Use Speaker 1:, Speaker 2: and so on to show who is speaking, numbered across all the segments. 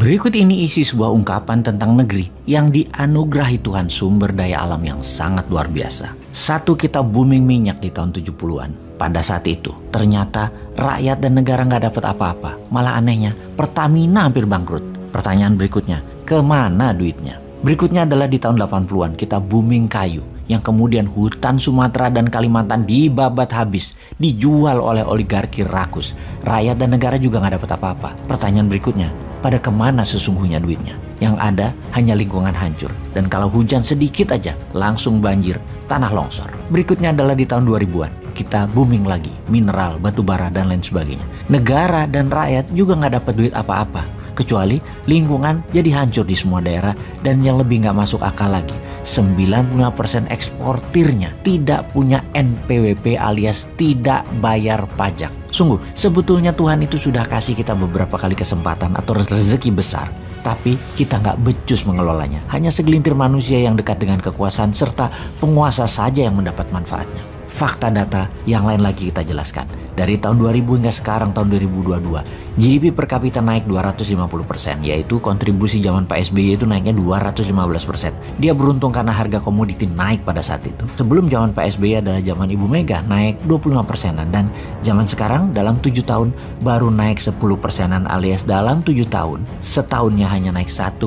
Speaker 1: Berikut ini isi sebuah ungkapan tentang negeri yang dianugerahi Tuhan sumber daya alam yang sangat luar biasa. Satu, kita booming minyak di tahun 70-an. Pada saat itu, ternyata rakyat dan negara nggak dapat apa-apa. Malah anehnya, Pertamina hampir bangkrut. Pertanyaan berikutnya, kemana duitnya? Berikutnya adalah di tahun 80-an, kita booming kayu. Yang kemudian hutan Sumatera dan Kalimantan dibabat habis, dijual oleh oligarki rakus. Rakyat dan negara juga nggak dapat apa-apa. Pertanyaan berikutnya, pada kemana sesungguhnya duitnya? Yang ada hanya lingkungan hancur. Dan kalau hujan sedikit aja, langsung banjir, tanah longsor. Berikutnya adalah di tahun 2000-an. Kita booming lagi, mineral, batu bara, dan lain sebagainya. Negara dan rakyat juga nggak dapat duit apa-apa. Kecuali lingkungan jadi hancur di semua daerah. Dan yang lebih nggak masuk akal lagi, 95% eksportirnya tidak punya NPWP alias tidak bayar pajak. Sungguh, sebetulnya Tuhan itu sudah kasih kita beberapa kali kesempatan atau rezeki besar. Tapi kita nggak becus mengelolanya. Hanya segelintir manusia yang dekat dengan kekuasaan serta penguasa saja yang mendapat manfaatnya. Fakta data yang lain lagi kita jelaskan. Dari tahun 2000 hingga sekarang tahun 2022, GDP per kapita naik 250%, yaitu kontribusi zaman Pak SBY itu naiknya 215%. Dia beruntung karena harga komoditi naik pada saat itu. Sebelum zaman Pak SBY adalah zaman Ibu Mega, naik 25%-an. Dan zaman sekarang dalam 7 tahun baru naik 10%-an, alias dalam 7 tahun, setahunnya hanya naik 1,5%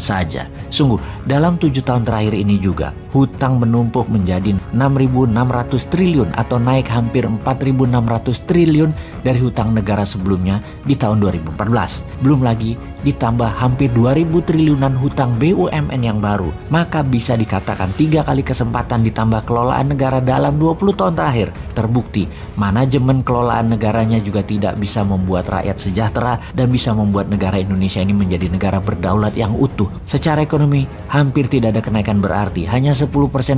Speaker 1: saja. Sungguh, dalam 7 tahun terakhir ini juga, hutang menumpuk menjadi 6.600 triliun atau naik hampir 4.600 triliun dari hutang negara sebelumnya di tahun 2014. Belum lagi ditambah hampir 2.000 triliunan hutang BUMN yang baru. Maka bisa dikatakan 3 kali kesempatan ditambah kelolaan negara dalam 20 tahun terakhir. Terbukti manajemen kelolaan negaranya juga tidak bisa membuat rakyat sejahtera dan bisa membuat negara Indonesia ini menjadi negara berdaulat yang utuh. Secara ekonomi hampir tidak ada kenaikan berarti. Hanya 10%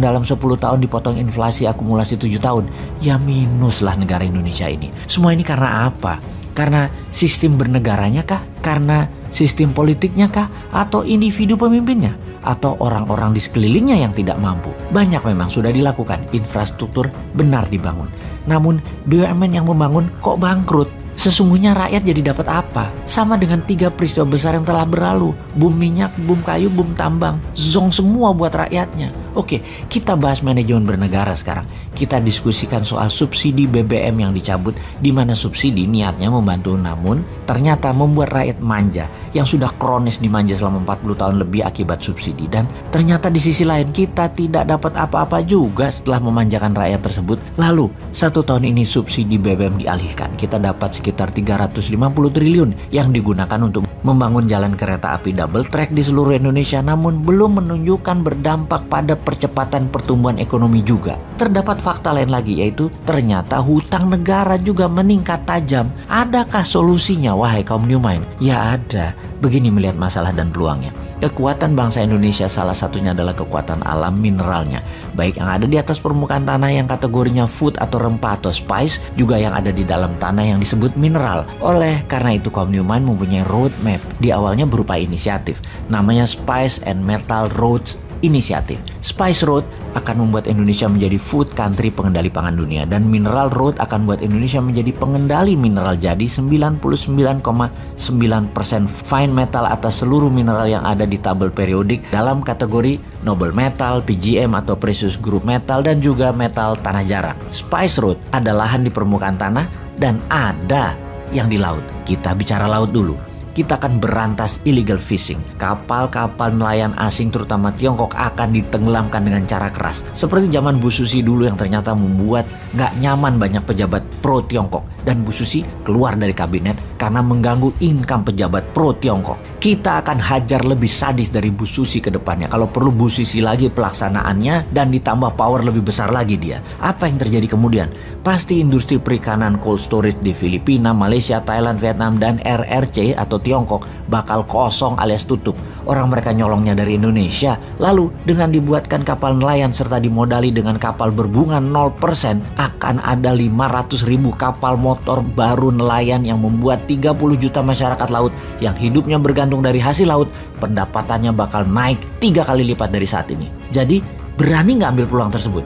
Speaker 1: dalam 10 tahun dipotong inflasi akumulasi 7 tahun. Ya minus lah negara Indonesia ini. Semua ini karena apa? Karena sistem bernegaranya kah? Karena sistem politiknya kah? Atau individu pemimpinnya? Atau orang-orang di sekelilingnya yang tidak mampu? Banyak memang sudah dilakukan. Infrastruktur benar dibangun. Namun BUMN yang membangun kok bangkrut? Sesungguhnya rakyat jadi dapat apa? Sama dengan 3 peristiwa besar yang telah berlalu. Boom minyak, boom kayu, boom tambang. Zong semua buat rakyatnya. Oke, kita bahas manajemen bernegara sekarang. Kita diskusikan soal subsidi BBM yang dicabut, di mana subsidi niatnya membantu namun ternyata membuat rakyat manja yang sudah kronis dimanja selama 40 tahun lebih akibat subsidi. Dan ternyata di sisi lain kita tidak dapat apa-apa juga setelah memanjakan rakyat tersebut. Lalu 1 tahun ini subsidi BBM dialihkan. Kita dapat sekitar 350 triliun yang digunakan untuk membangun jalan kereta api double track di seluruh Indonesia, namun belum menunjukkan berdampak pada percepatan pertumbuhan ekonomi juga. Terdapat fakta lain lagi, yaitu ternyata hutang negara juga meningkat tajam. Adakah solusinya, wahai kaum New Mind? Ya ada. Begini melihat masalah dan peluangnya. Kekuatan bangsa Indonesia salah satunya adalah kekuatan alam mineralnya. Baik yang ada di atas permukaan tanah yang kategorinya food atau rempah atau spice, juga yang ada di dalam tanah yang disebut mineral. Oleh karena itu kaum New Mind mempunyai roadmap. Di awalnya berupa inisiatif. Namanya Spice and Metal Roads Initiative. Spice Road akan membuat Indonesia menjadi food country pengendali pangan dunia, dan Mineral Road akan membuat Indonesia menjadi pengendali mineral. Jadi 99,9% fine metal atas seluruh mineral yang ada di tabel periodik dalam kategori noble metal, PGM atau precious group metal, dan juga metal tanah jarang. Spice Road ada lahan di permukaan tanah dan ada yang di laut. Kita bicara laut dulu. Kita akan berantas illegal fishing. Kapal-kapal nelayan asing terutama Tiongkok akan ditenggelamkan dengan cara keras. Seperti zaman Bu Susi dulu yang ternyata membuat nggak nyaman banyak pejabat pro Tiongkok. Dan Bu Susi keluar dari kabinet karena mengganggu income pejabat pro Tiongkok. Kita akan hajar lebih sadis dari Bu Susi ke depannya. Kalau perlu Bu Susi lagi pelaksanaannya dan ditambah power lebih besar lagi dia. Apa yang terjadi kemudian? Pasti industri perikanan cold storage di Filipina, Malaysia, Thailand, Vietnam, dan RRC atau Tiongkok bakal kosong alias tutup. Orang mereka nyolongnya dari Indonesia. Lalu dengan dibuatkan kapal nelayan serta dimodali dengan kapal berbunga 0%, akan ada 500.000 kapal motor baru nelayan yang membuat 30 juta masyarakat laut yang hidupnya bergantung dari hasil laut, pendapatannya bakal naik 3 kali lipat dari saat ini. Jadi berani nggak ambil peluang tersebut?